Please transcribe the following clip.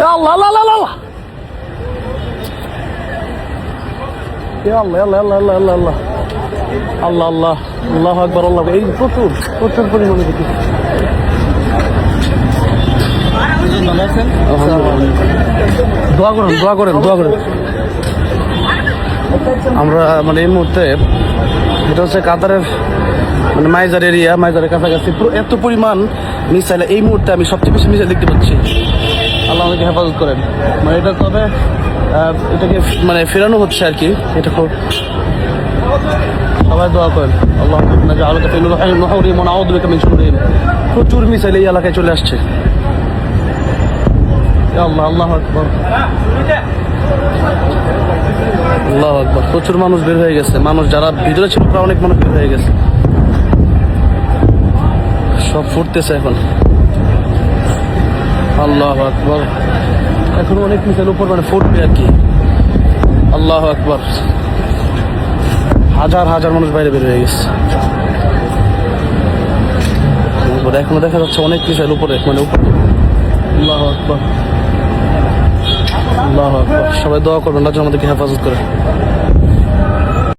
আল্লাহ আল্লাহ আল্লাহ আল্লাহ আল্লাহ আল্লাহ আল্লাহ আল্লাহ আল্লাহ আল্লাহ আল্লাহ আল্লাহ আকবার আল্লাহ। এই প্রচুর প্রচুর পরিমাণে দেখি। দোয়া করেন দোয়া করেন দোয়া করেন। আমরা মানে এই মুহূর্তে এটা হচ্ছে কাতারের মানে মাইজার এরিয়া, মাইজারের কাছাকাছি এত পরিমাণ মিসাইল। এই মুহূর্তে আমি সবচেয়ে বেশি মিসাইল দেখতে পাচ্ছি। আল্লাহ আমাকে হেফাজত করেন। মানে এটা তবে এটাকে মানে ফেরানো হচ্ছে আর কি। এটা খুব সবাই দোয়া করেন। আল্লাহ প্রচুর মিসাইল এই এলাকায় চলে আসছে। আল্লাহ আল্লাহ আকবার আল্লাহ আকবার। প্রচুর মানুষ বের হয়ে গেছে। মানুষ যারা ভিতরে ছিল প্রায় অনেক মানুষ বের হয়ে গেছে। সব ফুটতেছে এখন। আল্লাহ আকবার। এখন অনেক মিসাইল উপর মানে ফুটবে আর কি। আল্লাহ আকবার। হাজার হাজার মানুষ বাইরে বের হয়ে গেছে। এখনো দেখা যাচ্ছে অনেক মিসাইল উপরে মানে উপরে। আল্লাহ আকবার আল্লাহ আকবার। সবাই দোয়া করবেন, আল্লাহ আমাদেরকে হেফাজত করে।